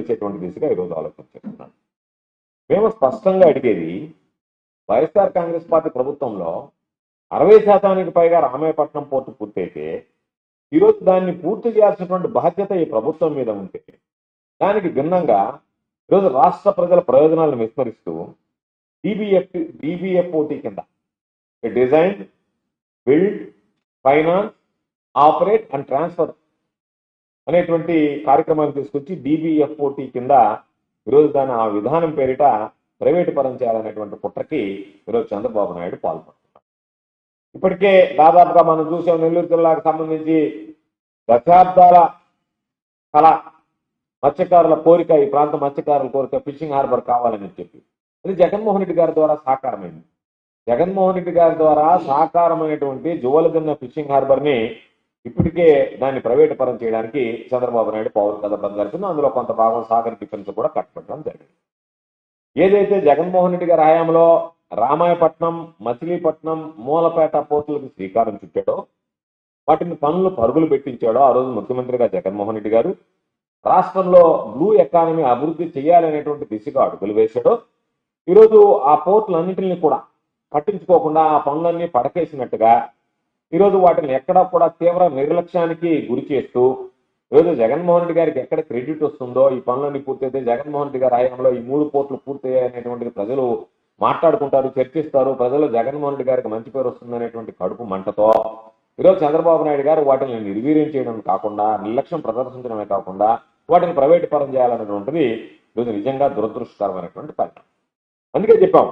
చేసేటువంటి దిశగా ఈరోజు ఆలోచించుకుంటున్నాను. మేము స్పష్టంగా అడిగేది, వైఎస్ఆర్ కాంగ్రెస్ పార్టీ ప్రభుత్వంలో 60% పైగా రామాయపట్నం పోర్టు పూర్తయితే ఈరోజు దాన్ని పూర్తి చేయాల్సినటువంటి బాధ్యత ఈ ప్రభుత్వం మీద ఉంటే, దానికి భిన్నంగా ఈరోజు రాష్ట్ర ప్రజల ప్రయోజనాలను విస్మరిస్తూ DBFOT కింద design, build, finance, operate and transfer అనేటువంటి కార్యక్రమాన్ని తీసుకొచ్చి DBFOT కింద ఈరోజు దాని ఆ విధానం పేరిట ప్రైవేటు పరం చేయాలనేటువంటి కుట్రకి ఈరోజు చంద్రబాబు నాయుడు పాల్పడుతున్నారు. ఇప్పటికే దాదాపుగా మనం చూసాం, నెల్లూరు జిల్లాకు సంబంధించి దశాబ్దాల కళ, మత్స్యకారుల కోరిక, ఈ ప్రాంత మత్స్యకారుల కోరిక ఫిషింగ్ హార్బర్ కావాలని చెప్పి అది జగన్మోహన్ రెడ్డి గారి ద్వారా సాకారమైంది. జగన్మోహన్ రెడ్డి గారి ద్వారా సాకారమైనటువంటి జువలగన్న ఫిషింగ్ హార్బర్ ని ఇప్పటికే దాన్ని ప్రైవేటు పరం చేయడానికి చంద్రబాబు నాయుడు పౌరు కదపడం జరిగింది. అందులో కొంత భాగం సాగర్ డిఫెన్స్ కూడా కట్టబెట్టడం జరిగింది. ఏదైతే జగన్మోహన్ రెడ్డి గారి హయాంలో రామాయపట్నం, మచిలీపట్నం, మూలపేట పోర్టులకు శ్రీకారం చుట్టాడో, వాటిని పరుగులు పెట్టించాడో ఆ రోజు ముఖ్యమంత్రిగా జగన్మోహన్ రెడ్డి గారు రాష్ట్రంలో బ్లూ ఎకానమీ అభివృద్ధి చేయాలనేటువంటి దిశగా అడుగులు వేశాడో, ఈరోజు ఆ పోర్టులన్నింటినీ కూడా పట్టించుకోకుండా ఆ పనులన్నీ పడకేసినట్టుగా ఈరోజు వాటిని ఎక్కడా కూడా తీవ్ర నిర్లక్ష్యానికి గురి చేస్తూ ఈరోజు జగన్మోహన్ రెడ్డి గారికి ఎక్కడ క్రెడిట్ వస్తుందో, ఈ పనులన్నీ పూర్తయితే జగన్మోహన్ రెడ్డి గారి హయాంలో ఈ 3 పోర్టులు పూర్తయ్యాయనేటువంటిది ప్రజలు మాట్లాడుకుంటారు, చర్చిస్తారు, ప్రజలు జగన్మోహన్ రెడ్డి గారికి మంచి పేరు వస్తుందనేటువంటి కడుపు మంటతో ఈరోజు చంద్రబాబు నాయుడు గారు వాటిని నిర్వీర్యం చేయడం కాకుండా, నిర్లక్ష్యం ప్రదర్శించడమే కాకుండా వాటిని ప్రైవేటు పరం చేయాలనేటువంటిది ఈరోజు నిజంగా దురదృష్టకరమైనటువంటి పరిణామం. అందుకే చెప్పాం,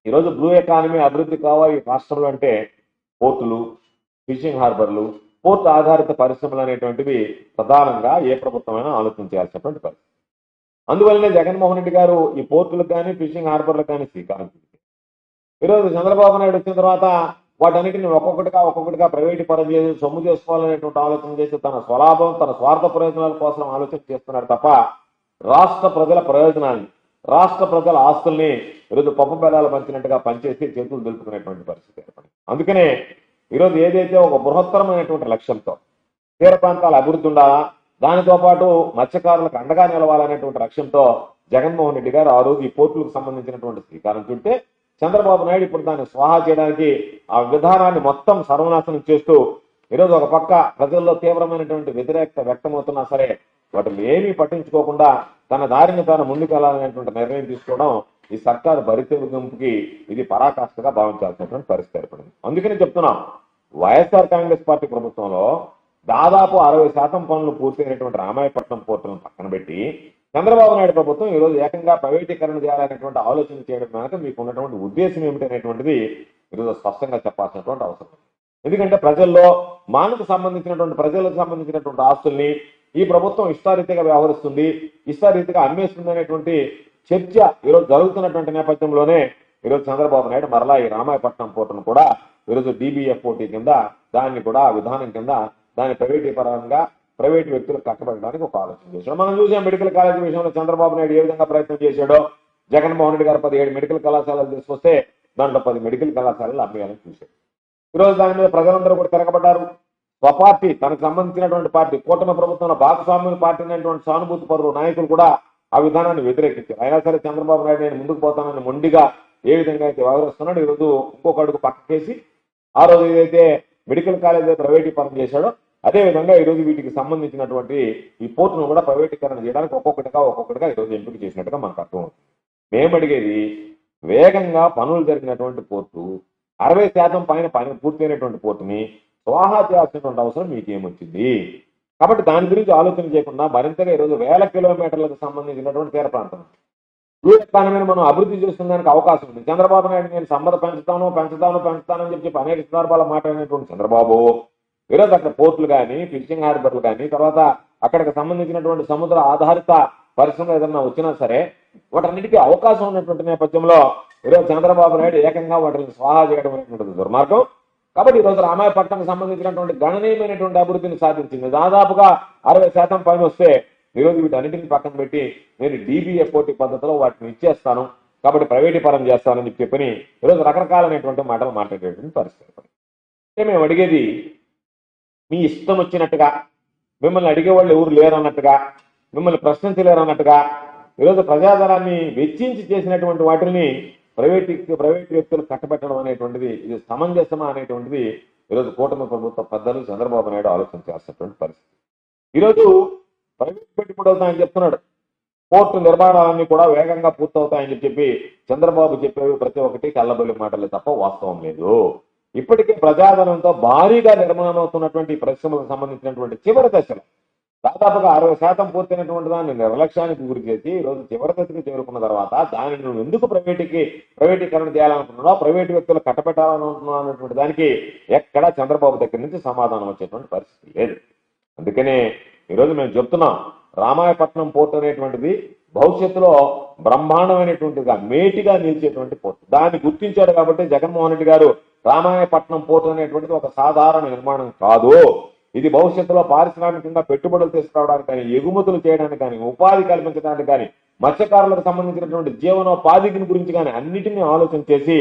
ఈరోజు బ్లూ ఎకానమీ అభివృద్ధి కావాలి రాష్ట్రంలో అంటే పోర్టులు, ఫిషింగ్ హార్బర్లు, పోర్టు ఆధారిత పరిశ్రమలు అనేటువంటివి ప్రధానంగా ఏ ప్రభుత్వమైనా ఆలోచించాల్సినటువంటి పరిస్థితి. అందువల్లనే జగన్మోహన్ రెడ్డి గారు ఈ పోర్టులకు కానీ ఫిషింగ్ హార్బర్లకు కానీ శ్రీకారం చుట్టారు. ఈరోజు చంద్రబాబు నాయుడు వచ్చిన తర్వాత వాటన్నిటిని ఒక్కొక్కటిగా ప్రైవేటు పరం చేసి సొమ్ము చేసుకోవాలనేటువంటి ఆలోచన చేసి తన స్వలాభం, తన స్వార్థ ప్రయోజనాల కోసం ఆలోచన చేస్తున్నారు తప్ప రాష్ట్ర ప్రజల ప్రయోజనాన్ని, రాష్ట్ర ప్రజల ఆస్తుల్ని ఈరోజు పప్పు బెల్లాలు పంచినట్టుగా పనిచేసి చేతులు దులుపుకునేటువంటి పరిస్థితి ఏర్పడింది. అందుకనే ఈరోజు ఏదైతే ఒక బృహత్తరమైనటువంటి లక్ష్యంతో తీర ప్రాంతాల అభివృద్ధి ఉండాలా, దానితో పాటు మత్స్యకారులకు అండగా నిలవాలనేటువంటి లక్ష్యంతో జగన్మోహన్ రెడ్డి గారు ఆ రోజు ఈ పోర్టులకు సంబంధించినటువంటి శ్రీకారం చుట్టే, చంద్రబాబు నాయుడు ఇప్పుడు దాన్ని స్వాహా చేయడానికి ఆ విధానాన్ని మొత్తం సర్వనాశనం చేస్తూ ఈరోజు ఒక పక్క ప్రజల్లో తీవ్రమైనటువంటి వ్యతిరేకత వ్యక్తమవుతున్నా సరే వాటిని ఏమీ పట్టించుకోకుండా తన దారిని తాను ముందుకెళ్లాలనేటువంటి నిర్ణయం తీసుకోవడం ఈ సర్కారు బరితెగింపుకి ఇది పరాకాష్ఠగా భావించాల్సినటువంటి పరిస్థితి ఏర్పడింది. అందుకని చెప్తున్నాం, వైఎస్ఆర్ కాంగ్రెస్ పార్టీ ప్రభుత్వంలో దాదాపు 60% పనులు పూర్తయినటువంటి రామాయపట్నం పోర్టులను పక్కన పెట్టి చంద్రబాబు నాయుడు ప్రభుత్వం ఈరోజు ఏకంగా ప్రైవేటీకరణ చేయాలనేటువంటి ఆలోచన చేయడం వెనక మీకు ఉన్నటువంటి ఉద్దేశం ఏమిటనేటువంటిది ఈరోజు స్పష్టంగా చెప్పాల్సినటువంటి అవసరం. ఎందుకంటే ప్రజలకు సంబంధించినటువంటి ఆస్తుల్ని ఈ ప్రభుత్వం ఇష్టారీతిగా వ్యవహరిస్తుంది, ఇష్టారీతిగా అమ్మేస్తుంది అనేటువంటి చర్చ ఈరోజు జరుగుతున్నటువంటి నేపథ్యంలోనే ఈరోజు చంద్రబాబు నాయుడు మరలా ఈ రామాయపట్నం పోర్టును కూడా ఈరోజు DBFOT కింద దాన్ని కూడా విధానం కింద దాన్ని ప్రైవేటు వ్యక్తులకు కట్టబెట్టడానికి ఒక ఆలోచన చేశాడు. మనం చూసాం మెడికల్ కాలేజీ విషయంలో చంద్రబాబు నాయుడు ఏ విధంగా ప్రయత్నం చేశాడో. జగన్మోహన్ రెడ్డి గారు 17 మెడికల్ కళాశాలలు తీసుకొస్తే దాంట్లో 10 మెడికల్ కళాశాలలు అమ్మేయాలని చూశాడు. ఈరోజు దాని మీద ప్రజలందరూ కూడా తిరగబడ్డారు. స్వపార్టీ, తనకు సంబంధించినటువంటి పార్టీ, కూటమి ప్రభుత్వంలో భాగస్వామ్య పార్టీ అయినటువంటి సానుభూతి పరులు నాయకులు కూడా ఆ విధానాన్ని వ్యతిరేకించారు. అయినా సరే చంద్రబాబు నాయుడు నేను ముందుకు పోతానని మొండిగా ఏ విధంగా అయితే వ్యవహరిస్తున్నాడు, ఈరోజు ఇంకొక అడుగు పక్కకేసి ఆ రోజు ఏదైతే మెడికల్ కాలేజ్ ప్రైవేటీకరణ చేశాడో అదేవిధంగా ఈరోజు వీటికి సంబంధించినటువంటి ఈ పోర్టును కూడా ప్రైవేటీకరణ చేయడానికి ఒక్కొక్కటిగా ఈరోజు ఎంపిక చేసినట్టుగా మనకు అర్థమవుతుంది. మేము అడిగేది, వేగంగా పనులు జరిగినటువంటి పోర్టు, 60% పైన పని పూర్తయినటువంటి పోర్టుని స్వాహా చేయాల్సినటువంటి అవసరం మీకేమొచ్చింది? కాబట్టి దాని గురించి ఆలోచన చేయకుండా మరింతగా ఈరోజు 1000 కిలోమీటర్లకు సంబంధించినటువంటి తీర ప్రాంతం బ్లూ ఎకానమీని మనం అభివృద్ధి చేస్తున్న అవకాశం ఉంది. చంద్రబాబు నాయుడు నేను సంపద పెంచుతానని చెప్పి అనేక సందర్భాలు మాట్లాడినటువంటి చంద్రబాబు ఈరోజు అక్కడ పోర్టులు కానీ, ఫిషింగ్ హార్బర్లు కానీ, తర్వాత అక్కడికి సంబంధించినటువంటి సముద్ర ఆధారిత పరిశ్రమలు ఏదన్నా వచ్చినా సరే వాటన్నిటికీ అవకాశం ఉన్నటువంటి నేపథ్యంలో ఈరోజు చంద్రబాబు నాయుడు ఏకంగా వాటిని స్వాహా చేయడం అనేటువంటిది దుర్మార్గం. కాబట్టి ఈరోజు రామాయపట్నం సంబంధించినటువంటి గణనీయమైనటువంటి అభివృద్ధిని సాధించింది. దాదాపుగా 60% పైన వస్తే ఈరోజు వీటన్నిటిని పక్కన పెట్టి నేను DBFOT పద్ధతిలో వాటిని ఇచ్చేస్తాను, కాబట్టి ప్రైవేటీకరణ చేస్తానని చెప్పని ఈరోజు రకరకాలైనటువంటి మాటలు మాట్లాడేటువంటి పరిస్థితి. అంటే మేము అడిగేది, మీ ఇష్టం వచ్చినట్టుగా, మిమ్మల్ని అడిగేవాళ్ళు ఎవరు లేరు అన్నట్టుగా మిమ్మల్ని ప్రశ్నించలేరు అన్నట్టుగా ఈరోజు ప్రజాధనాన్ని వెచ్చించి చేసినటువంటి వాటిని ప్రైవేట్ వ్యక్తులు కట్టబెట్టడం అనేటువంటిది ఇది సమంజసమా అనేటువంటిది ఈరోజు కూటమి ప్రభుత్వ పెద్దలు చంద్రబాబు నాయుడు ఆలోచించాల్సినటువంటి పరిస్థితి. ఈరోజు ప్రైవేట్ పెట్టుబడులు ఆయన చెప్తున్నాడు, పోర్టు నిర్మాణాలన్నీ కూడా వేగంగా పూర్తవుతాయని చెప్పి చంద్రబాబు చెప్పేవి ప్రతి ఒక్కటి కళ్ళబొల్లి మాటలే తప్ప వాస్తవం లేదు. ఇప్పటికే ప్రజాధనంతో భారీగా నిర్మాణం అవుతున్నటువంటి పరిశ్రమలకు సంబంధించినటువంటి చివరి దశలో దాదాపుగా 60% పూర్తయినటువంటి దాన్ని నిర్లక్ష్యానికి గురి చేసి ఈరోజు చివరి దశకు చేరుకున్న తర్వాత దానిని నువ్వు ఎందుకు ప్రైవేటీకరణ చేయాలనుకుంటున్నావు, ప్రైవేటు వ్యక్తులు కట్టబెట్టాలనుకుంటున్నావు అన్నటువంటి దానికి ఎక్కడా చంద్రబాబు దగ్గర నుంచి సమాధానం వచ్చేటువంటి పరిస్థితి లేదు. అందుకనే ఈరోజు మేము చెప్తున్నాం, రామాయపట్నం పోర్టు అనేటువంటిది భవిష్యత్తులో బ్రహ్మాండమైనటువంటిగా మేటిగా నిలిచేటువంటి పోర్టు. దాన్ని గుర్తించాడు కాబట్టి జగన్మోహన్ రెడ్డి గారు రామాయపట్నం పోర్టు అనేటువంటిది ఒక సాధారణ నిర్మాణం కాదు, ఇది భవిష్యత్తులో పారిశ్రామికంగా పెట్టుబడులు తీసుకురావడానికి కానీ, ఎగుమతులు చేయడానికి కానీ, ఉపాధి కల్పించడానికి కానీ, మత్స్యకారులకు సంబంధించినటువంటి జీవనోపాధి గురించి కానీ అన్నిటినీ ఆలోచన చేసి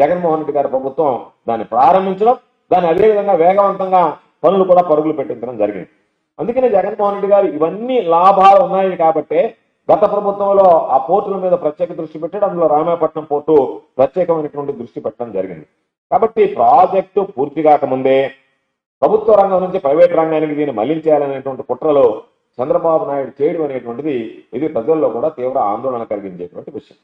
జగన్మోహన్ రెడ్డి గారి ప్రభుత్వం దాన్ని ప్రారంభించడం, దాన్ని అదేవిధంగా వేగవంతంగా పనులు కూడా పరుగులు పెట్టించడం జరిగింది. అందుకనే జగన్మోహన్ రెడ్డి గారు ఇవన్నీ లాభాలు ఉన్నాయి కాబట్టి గత ప్రభుత్వంలో ఆ పోర్టుల మీద ప్రత్యేక దృష్టి పెట్టాడు, అందులో రామాయపట్నం పోర్టు ప్రత్యేకమైనటువంటి దృష్టి పెట్టడం జరిగింది. కాబట్టి ప్రాజెక్టు పూర్తి కాకముందే ప్రభుత్వ రంగం నుంచి ప్రైవేట్ రంగానికి దీన్ని మళ్లించేయాలనేటువంటి కుట్రలో చంద్రబాబు నాయుడు చేయడం అనేటువంటిది ఇది ప్రజల్లో కూడా తీవ్ర ఆందోళన కలిగించేటువంటి విషయం.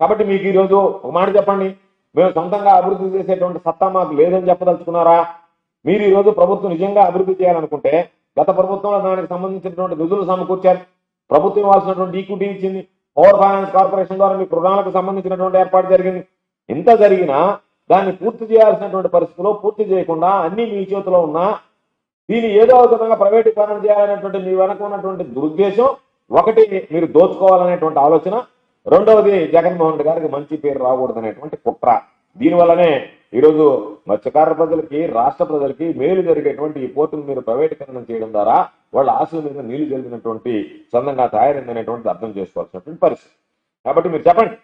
కాబట్టి మీకు ఈరోజు ఒక మాట చెప్పండి, మేము సొంతంగా అభివృద్ధి చేసేటువంటి సత్తా మాకు లేదని చెప్పదలుచుకున్నారా? మీరు ఈరోజు ప్రభుత్వం నిజంగా అభివృద్ధి చేయాలనుకుంటే గత ప్రభుత్వంలో దానికి సంబంధించినటువంటి నిధులు సమకూర్చారు, ప్రభుత్వం ఇవ్వాల్సినటువంటి ఈక్విటీ ఇచ్చింది, పవర్ ఫైనాన్స్ కార్పొరేషన్ ద్వారా మీకు రుణాలకు సంబంధించినటువంటి ఏర్పాటు జరిగింది. ఇంత జరిగినా దాన్ని పూర్తి చేయాల్సినటువంటి పరిస్థితిలో పూర్తి చేయకుండా అన్ని మీ చేతిలో ఉన్నా దీన్ని ఏదో ఒక విధంగా ప్రైవేటీకరణ చేయాలనేటువంటి మీ వెనక ఉన్నటువంటి దురుద్దేశం, ఒకటి మీరు దోచుకోవాలనేటువంటి ఆలోచన, రెండవది జగన్మోహన్ రెడ్డి గారికి మంచి పేరు రాకూడదనేటువంటి కుట్ర. దీనివల్లనే ఈరోజు మత్స్యకార ప్రజలకి, రాష్ట్ర ప్రజలకి మేలు జరిగేటువంటి ఈ పోర్టును మీరు ప్రైవేటీకరణ చేయడం ద్వారా వాళ్ళ ఆశల మీద నీళ్లు జరిగినటువంటి చందంగా తయారైందనేటువంటిది అర్థం చేసుకోవాల్సినటువంటి పరిస్థితి. కాబట్టి మీరు చెప్పండి,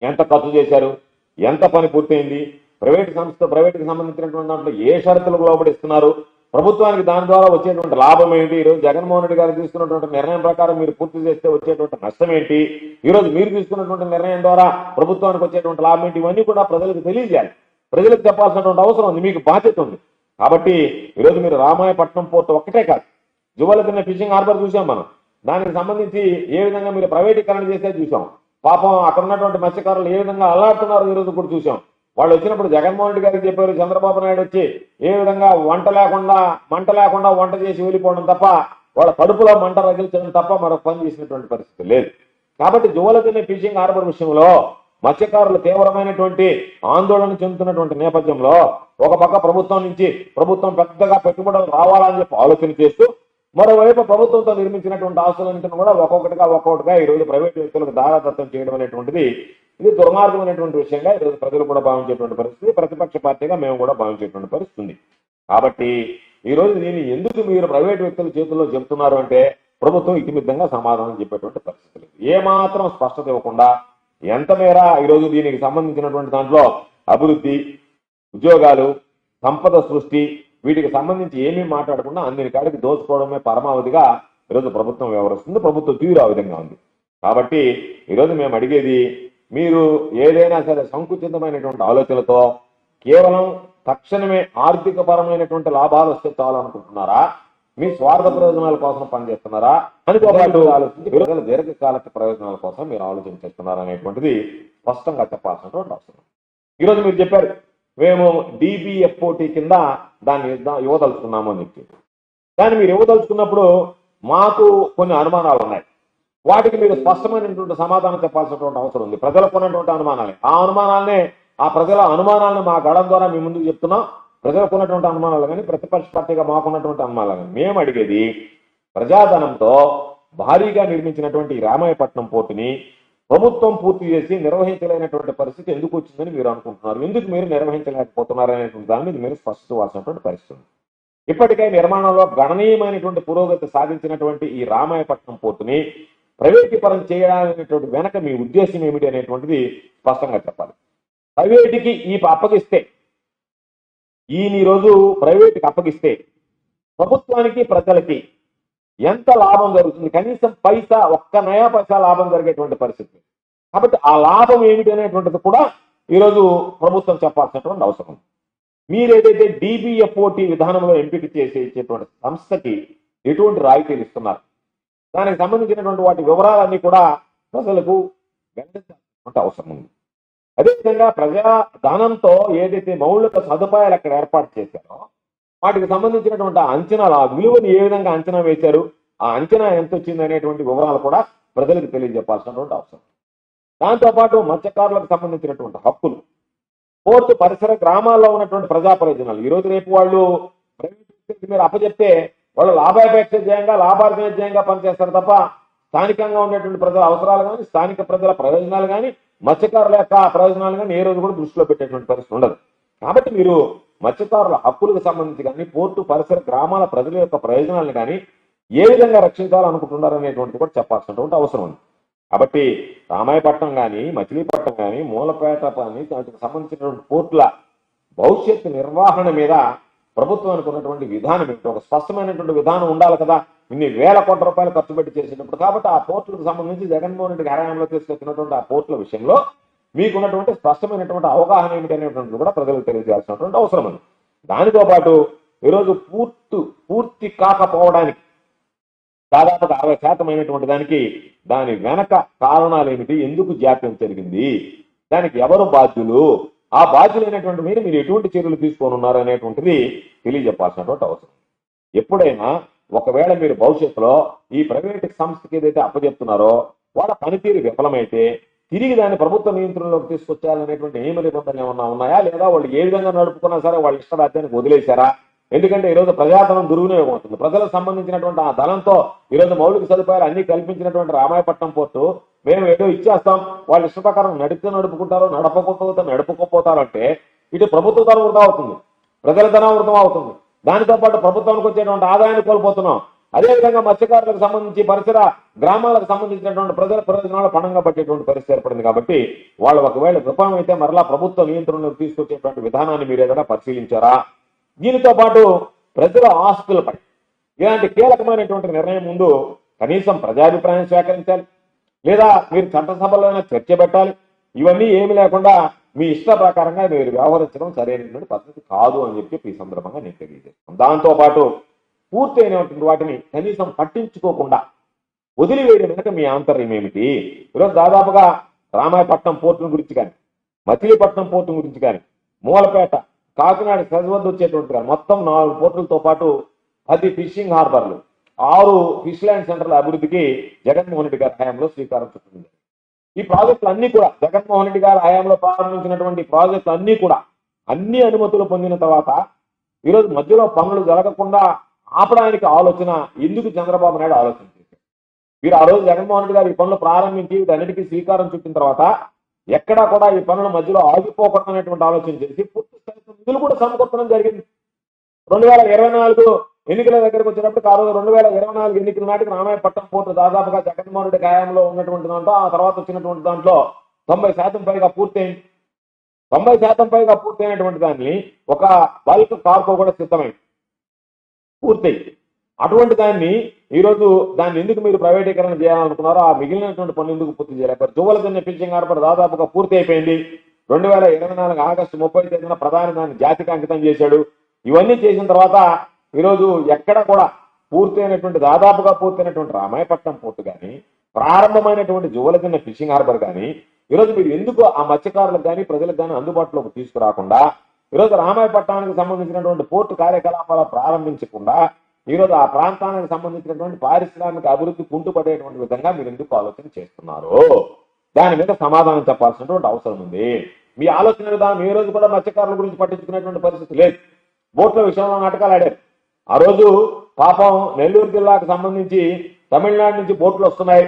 ఎంత ఖర్చు చేశారు, ఎంత పని పూర్తయింది, ప్రైవేటుకి సంబంధించినటువంటి దాంట్లో ఏ షరతులకు లోబడిస్తున్నారు, ప్రభుత్వానికి దాని ద్వారా వచ్చేటువంటి లాభం ఏంటి, ఈరోజు జగన్మోహన్ రెడ్డి గారు తీసుకున్నటువంటి నిర్ణయం ప్రకారం మీరు పూర్తి చేస్తే వచ్చేటువంటి నష్టం ఏంటి, ఈరోజు మీరు తీసుకున్నటువంటి నిర్ణయం ద్వారా ప్రభుత్వానికి వచ్చేటువంటి లాభం ఏంటి, ఇవన్నీ కూడా ప్రజలకు తెలియజేయాలి, ప్రజలకు చెప్పాల్సినటువంటి అవసరం ఉంది, మీకు బాధ్యత ఉంది. కాబట్టి ఈరోజు మీరు రామాయపట్నం పోర్టు ఒక్కటే కాదు, జువలకిన్న ఫిషింగ్ హార్బర్ చూసాం మనం, దానికి సంబంధించి ఏ విధంగా మీరు ప్రైవేటీకరణ చేస్తే చూసాం. పాపం అక్కడ ఉన్నటువంటి మత్స్యకారులు ఏ విధంగా అల్లాడుతున్నారు ఈరోజు కూడా చూసాం. వాళ్ళు వచ్చినప్పుడు జగన్మోహన్ రెడ్డి గారికి చెప్పారు, చంద్రబాబు నాయుడు వచ్చి ఏ విధంగా మంట లేకుండా వంట చేసి వెళ్ళిపోవడం తప్ప, వాళ్ళ కడుపులో మంట రగిల్చడం తప్ప మరొక పని చేసినటువంటి పరిస్థితి లేదు. కాబట్టి జువలకిన్న ఫిషింగ్ హార్బర్ విషయంలో మత్స్యకారులు తీవ్రమైనటువంటి ఆందోళన చెందుతున్నటువంటి నేపథ్యంలో ఒక పక్క ప్రభుత్వం పెద్దగా పెట్టుబడులు రావాలని చెప్పి ఆలోచన చేస్తూ, మరోవైపు ప్రభుత్వంతో నిర్మించినటువంటి ఆస్తులన్నింటిని కూడా ఒక్కొక్కటిగా ఈరోజు ప్రైవేట్ వ్యక్తులకు దారాదత్తం చేయడం అనేటువంటిది ఇది దుర్మార్గమైనటువంటి విషయంగా ఈరోజు ప్రజలు కూడా భావించేటువంటి పరిస్థితి, ప్రతిపక్ష పార్టీగా మేము కూడా భావించేటువంటి పరిస్థితి ఉంది. కాబట్టి ఈరోజు దీన్ని ఎందుకు మీరు ప్రైవేట్ వ్యక్తుల చేతుల్లో చెబుతున్నారు అంటే ప్రభుత్వం ఇతిమిద్దంగా సమాధానం చెప్పేటువంటి పరిస్థితి లేదు. ఏమాత్రం స్పష్టత ఇవ్వకుండా ఎంత మేర ఈరోజు దీనికి సంబంధించినటువంటి దాంట్లో అభివృద్ధి, ఉద్యోగాలు, సంపద సృష్టి వీటికి సంబంధించి ఏమీ మాట్లాడకుండా అన్ని కాడికి దోచుకోవడమే పరమావధిగా ఈరోజు ప్రభుత్వం వ్యవహరిస్తుంది, ప్రభుత్వ తీరు ఆ విధంగా ఉంది. కాబట్టి ఈరోజు మేము అడిగేది, మీరు ఏదైనా సరే సంకుచితమైనటువంటి ఆలోచనలతో కేవలం తక్షణమే ఆర్థిక పరమైనటువంటి లాభాలు వస్తే చాలనుకుంటున్నారా, మీ స్వార్థ ప్రయోజనాల కోసం పనిచేస్తున్నారా అని ఆలోచించి దీర్ఘకాలిక ప్రయోజనాల కోసం మీరు ఆలోచన చేస్తున్నారా అనేటువంటిది స్పష్టంగా చెప్పాల్సినటువంటి అవసరం. ఈరోజు మీరు చెప్పారు, మేము DBFOT కింద దాన్ని ఇవ్వదలుచుకున్నాము అని చెప్పి. దాన్ని మీరు ఇవ్వదలుచుకున్నప్పుడు మాకు కొన్ని అనుమానాలు ఉన్నాయి, వాటికి మీరు స్పష్టమైనటువంటి సమాధానం చెప్పాల్సినటువంటి అవసరం ఉంది. ప్రజలకు ఉన్నటువంటి అనుమానాలే, ఆ ప్రజల అనుమానాలను మా గడం ద్వారా మీ ముందుకు చెప్తున్నాం. ప్రజలకు ఉన్నటువంటి అనుమానాలు కానీ, ప్రతిపక్ష పార్టీగా మాకున్నటువంటి అనుమానాలు కానీ, మేము అడిగేది ప్రజాధనంతో భారీగా నిర్మించినటువంటి రామాయపట్నం పోర్టుని ప్రభుత్వం పూర్తి చేసి నిర్వహించలేనటువంటి పరిస్థితి ఎందుకు వచ్చిందని మీరు అనుకుంటున్నారు, ఎందుకు మీరు నిర్వహించలేకపోతున్నారు అనేటువంటి దాని మీద మీరు స్పష్టవాల్సినటువంటి పరిస్థితి. ఇప్పటికే నిర్మాణంలో గణనీయమైనటువంటి పురోగతి సాధించినటువంటి ఈ రామాయపట్నం పోర్టుని ప్రైవేటీకరణ చేయాలనేటువంటి వెనక మీ ఉద్దేశం ఏమిటి అనేటువంటిది స్పష్టంగా చెప్పాలి. ప్రైవేటుకి అప్పగిస్తే, ఈరోజు ప్రైవేటుకి అప్పగిస్తే ప్రభుత్వానికి ప్రజలకి ఎంత లాభం జరుగుతుంది? కనీసం పైసా, ఒక్క నయా పైసా లాభం జరిగేటువంటి పరిస్థితి. కాబట్టి ఆ లాభం ఏమిటి అనేటువంటిది కూడా ఈరోజు ప్రభుత్వం చెప్పాల్సినటువంటి అవసరం ఉంది. మీరు ఏదైతే డిబిఎఫ్ఓటి విధానంలో ఎంపిక చేసి ఇచ్చేటువంటి సంస్థకి ఎటువంటి రాయితీలు ఇస్తున్నారు, దానికి సంబంధించినటువంటి వాటి వివరాలన్నీ కూడా ప్రజలకు వెల్లడించాల్సినటువంటి అవసరం ఉంది. అదేవిధంగా ప్రజా ధనంతో ఏదైతే మౌలిక సదుపాయాలు అక్కడ ఏర్పాటు చేశారో వాటికి సంబంధించినటువంటి అంచనాలు, ఆ విలువను ఏ విధంగా అంచనా వేశారు, ఆ అంచనా ఎంత వచ్చింది అనేటువంటి వివరాలు కూడా ప్రజలకు తెలియజెప్పాల్సినటువంటి అవసరం. దాంతోపాటు మత్స్యకారులకు సంబంధించినటువంటి హక్కులు, పోర్టు పరిసర గ్రామాల్లో ఉన్నటువంటి ప్రజా ప్రయోజనాలు. ఈరోజు రేపు వాళ్ళు ప్రైవేట్ మీరు అప్పచెప్తే వాళ్ళు లాభాపేక్ష ధ్యేయంగా, లాభార్జన ధ్యేయంగా పనిచేస్తారు తప్ప స్థానికంగా ఉండేటువంటి ప్రజల అవసరాలు కానీ, స్థానిక ప్రజల ప్రయోజనాలు కానీ, మత్స్యకారుల యొక్క ప్రయోజనాలు కానీ ఏ రోజు కూడా దృష్టిలో పెట్టేటువంటి పరిస్థితి ఉండదు. కాబట్టి మీరు మత్స్యకారుల హక్కులకు సంబంధించి కానీ, పోర్టు పరిసర గ్రామాల ప్రజల యొక్క ప్రయోజనాలను కానీ ఏ విధంగా రక్షించాలనుకుంటున్నారు అనేటువంటిది కూడా చెప్పాల్సినటువంటి అవసరం ఉంది. కాబట్టి రామాయపట్నం కానీ, మచిలీపట్నం కానీ, మూలపేట కానీ, దానికి సంబంధించినటువంటి పోర్టుల భవిష్యత్తు నిర్వహణ మీద ప్రభుత్వానికి ఉన్నటువంటి విధానం ఏంటి? ఒక స్పష్టమైనటువంటి విధానం ఉండాలి కదా. ఇన్ని వేల కోట్ల రూపాయలు ఖర్చు పెట్టి చేసినప్పుడు. కాబట్టి ఆ పోర్టులకు సంబంధించి జగన్మోహన్ రెడ్డి హయాంలో తీసుకొచ్చినటువంటి ఆ పోర్టుల విషయంలో మీకున్నటువంటి స్పష్టమైనటువంటి అవగాహన ఏమిటి అనేటువంటిది కూడా ప్రజలకు తెలియజేయాల్సినటువంటి అవసరం ఉంది. దానితో పాటు ఈరోజు పూర్తి కాకపోవడానికి దాదాపుగా 60% అయినటువంటి దానికి దాని వెనక కారణాలు ఏమిటి, ఎందుకు జాప్యం జరిగింది, దానికి ఎవరు బాధ్యులు, ఆ బాధ్యులైనటువంటి మీరు ఎటువంటి చర్యలు తీసుకోనున్నారు అనేటువంటిది తెలియజెప్పాల్సినటువంటి అవసరం. ఎప్పుడైనా ఒకవేళ మీరు భవిష్యత్తులో ఈ ప్రైవేట్ సంస్థకి ఏదైతే అప్పచెప్తున్నారో వాళ్ళ పనితీరు విఫలమైతే తిరిగి దాన్ని ప్రభుత్వ నియంత్రణలోకి తీసుకొచ్చాలనేటువంటి నియమ నిబంధనలు ఏమన్నా ఉన్నాయా, లేదా వాళ్ళు ఏ విధంగా నడుపుకున్నా సరే వాళ్ళ ఇష్టరాజ్యానికి వదిలేశారా? ఎందుకంటే ఈరోజు ప్రజాధనం దుర్వినియోగం అవుతుంది. ప్రజలకు సంబంధించినటువంటి ఆ ధనంతో ఈరోజు మౌలిక సదుపాయాలు అన్ని కల్పించినటువంటి రామాయపట్నం పోర్టు మేము ఏదో ఇచ్చేస్తాం, వాళ్ళ ఇష్ట ప్రకారం నడుపుకుంటారో నడుపుకోపోతారు అంటే ఇటు ప్రభుత్వ ధనం వృధా అవుతుంది, ప్రజల ధనం వృధా అవుతుంది. దానితో పాటు ప్రభుత్వానికి వచ్చేటువంటి ఆదాయాన్ని కోల్పోతున్నాం. అదేవిధంగా మత్స్యకారులకు సంబంధించి పరిసర గ్రామాలకు సంబంధించినటువంటి ప్రజల ప్రయోజనాలు పణంగా పట్టేటువంటి పరిస్థితి ఏర్పడింది. కాబట్టి వాళ్ళు ఒకవేళ విఫలం అయితే మరలా ప్రభుత్వ నియంత్రణకు తీసుకొచ్చేటువంటి విధానాన్ని మీరు ఏదైనా పరిశీలించారా? దీనితో పాటు ప్రజల ఆస్తులపై ఇలాంటి కీలకమైనటువంటి నిర్ణయం ముందు కనీసం ప్రజాభిప్రాయం సేకరించాలి, లేదా మీరు చట్టసభలోనే చర్చ పెట్టాలి. ఇవన్నీ ఏమి లేకుండా మీ ఇష్ట ప్రకారంగా మీరు వ్యవహరించడం సరైనటువంటి పద్ధతి కాదు అని చెప్పి ఈ సందర్భంగా నేను తెలియజేస్తాను. దాంతో పాటు పూర్తి అయినటువంటి వాటిని కనీసం పట్టించుకోకుండా వదిలివేయడం వెనుక మీ ఆంతర్యం ఏమిటి? ఈరోజు దాదాపుగా రామాయపట్నం పోర్టు గురించి కానీ, మచిలీపట్నం పోర్టు గురించి కానీ, మూలపేట, కాకినాడ సరిహద్దు వచ్చేటువంటి కానీ మొత్తం 4 పోర్టులతో పాటు 10 ఫిషింగ్ హార్బర్లు, 6 ఫిష్ ల్యాండ్ సెంటర్ల అభివృద్ధికి జగన్మోహన్ రెడ్డి గారి హయాంలో శ్రీకారం చుట్టింది. ఈ ప్రాజెక్టులు అన్ని కూడా జగన్మోహన్ రెడ్డి గారి హయాంలో ప్రారంభించినటువంటి ప్రాజెక్టులు అన్ని కూడా అన్ని అనుమతులు పొందిన తర్వాత ఈరోజు మధ్యలో పనులు జరగకుండా ఆపడానికి ఆలోచన ఎందుకు చంద్రబాబు నాయుడు ఆలోచన చేశారు? మీరు ఆ రోజు జగన్మోహన్ రెడ్డి గారు ఈ పనులు ప్రారంభించి వీటన్నిటికీ శ్రీకారం చుట్టిన తర్వాత ఎక్కడా కూడా ఈ పనుల మధ్యలో ఆగిపోకూడదు అనేటువంటి ఆలోచన చేసి పూర్తి స్థాయి నిధులు కూడా సమకూర్చడం జరిగింది. 2024 ఎన్నికల దగ్గరకు వచ్చేటప్పుడు ఆ రోజు 2024 ఎన్నికల నాటికి రామాయపట్నం పోర్టు దాదాపుగా జగన్మోహన్ రెడ్డి హయాంలో ఉన్నటువంటి దాంట్లో, ఆ తర్వాత వచ్చినటువంటి దాంట్లో 90% పైగా పూర్తయింది. 90% పైగా పూర్తయినటువంటి దాన్ని ఒక బల్క్ కార్గో కూడా సిద్ధమైంది, పూర్తయి. అటువంటి దాన్ని ఈరోజు దాన్ని ఎందుకు మీరు ప్రైవేటీకరణ చేయాలనుకున్నారో ఆ మిగిలినటువంటి పనులు ఎందుకు పూర్తి చేయలేకపోయారు? జువ్వలదిన్నె ఫిషింగ్ హార్బర్ దాదాపుగా పూర్తి అయిపోయింది. 2024 ఆగస్టు 30 తేదీన ప్రధాని దాన్ని జాతికి అంకితం చేశాడు. ఇవన్నీ చేసిన తర్వాత ఈరోజు ఎక్కడ కూడా పూర్తయినటువంటి దాదాపుగా పూర్తయినటువంటి రామాయపట్నం పోర్టు కానీ, ప్రారంభమైనటువంటి జువ్వలదిన్నె ఫిషింగ్ హార్బర్ కానీ ఈరోజు మీరు ఎందుకు ఆ మత్స్యకారులకు కానీ ప్రజలకు కానీ అందుబాటులోకి తీసుకురాకుండా ఈరోజు రామాయపట్నానికి సంబంధించినటువంటి పోర్టు కార్యకలాపాలు ప్రారంభించకుండా ఈరోజు ఆ ప్రాంతానికి సంబంధించినటువంటి పారిశ్రామిక అభివృద్ధి కుంటుపడేటువంటి విధంగా మీరు ఎందుకు ఆలోచన చేస్తున్నారు? దాని మీద సమాధానం చెప్పాల్సినటువంటి అవసరం ఉంది. మీ ఆలోచన విధానం ఏ రోజు కూడా మత్స్యకారుల గురించి పట్టించుకునేటువంటి పరిస్థితి లేదు. బోట్ల విషయంలో నాటకాలు ఆడారు. ఆ రోజు పాపం నెల్లూరు జిల్లాకు సంబంధించి తమిళనాడు నుంచి బోట్లు వస్తున్నాయి.